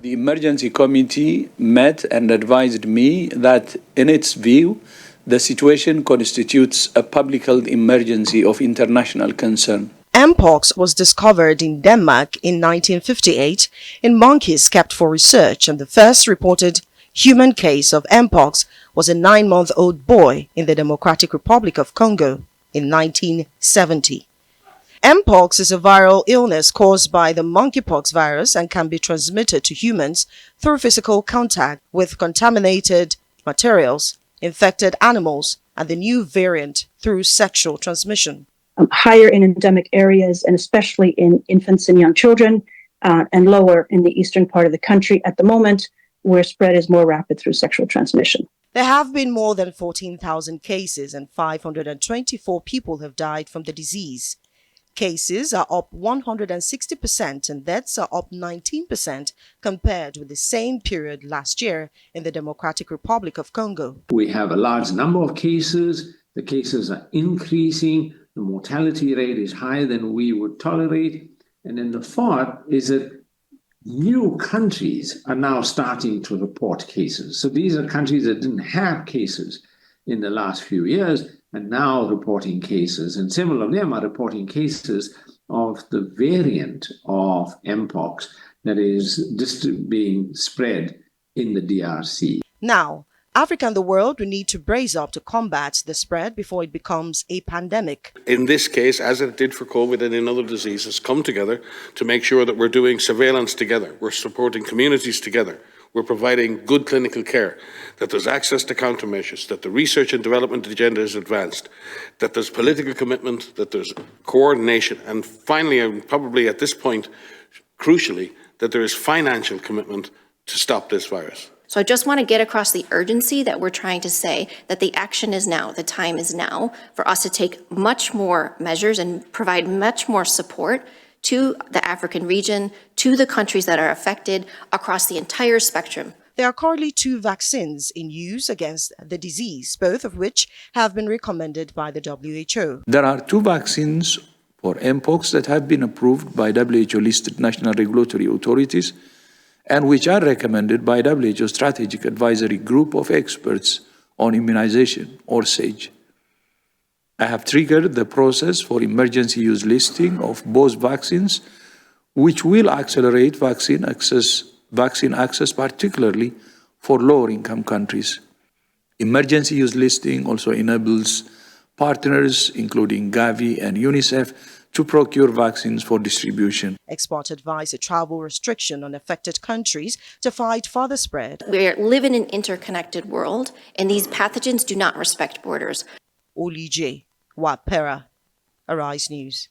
The emergency committee met and advised me that, in its view, the situation constitutes a public health emergency of international concern. Mpox was discovered in Denmark in 1958 in monkeys kept for research, and the first reported human case of Mpox was a 9-month-old boy in the Democratic Republic of Congo in 1970. Mpox is a viral illness caused by the monkeypox virus and can be transmitted to humans through physical contact with contaminated materials, infected animals, and the new variant through sexual transmission. Higher in endemic areas, and especially in infants and young children, and lower in the eastern part of the country at the moment, where spread is more rapid through sexual transmission. There have been more than 14,000 cases and 524 people have died from the disease. Cases are up 160% and deaths are up 19% compared with the same period last year in the Democratic Republic of Congo. We have a large number of cases. The cases are increasing. The mortality rate is higher than we would tolerate. And then the thought is that new countries are now starting to report cases. So these are countries that didn't have cases in the last few years and now reporting cases. And several of them are reporting cases of the variant of Mpox that is being spread in the DRC. Now, Africa and the world will need to brace up to combat the spread before it becomes a pandemic. In this case, as it did for COVID and in other diseases, come together to make sure that we're doing surveillance together, we're supporting communities together, we're providing good clinical care, that there's access to countermeasures, that the research and development agenda is advanced, that there's political commitment, that there's coordination, and finally, and probably at this point, crucially, that there is financial commitment to stop this virus. So I just want to get across the urgency that we're trying to say that the action is now, the time is now for us to take much more measures and provide much more support to the African region, to the countries that are affected across the entire spectrum. There are currently 2 vaccines in use against the disease, both of which have been recommended by the WHO. There are 2 vaccines for Mpox that have been approved by WHO-listed national regulatory authorities and which are recommended by WHO Strategic Advisory Group of Experts on Immunization, or SAGE. I have triggered the process for emergency use listing of both vaccines, which will accelerate vaccine access, particularly for lower-income countries. Emergency use listing also enables partners, including Gavi and UNICEF, to procure vaccines for distribution. Experts advise a travel restriction on affected countries to fight further spread. We live in an interconnected world, and these pathogens do not respect borders. Olije Wapera, Arise News.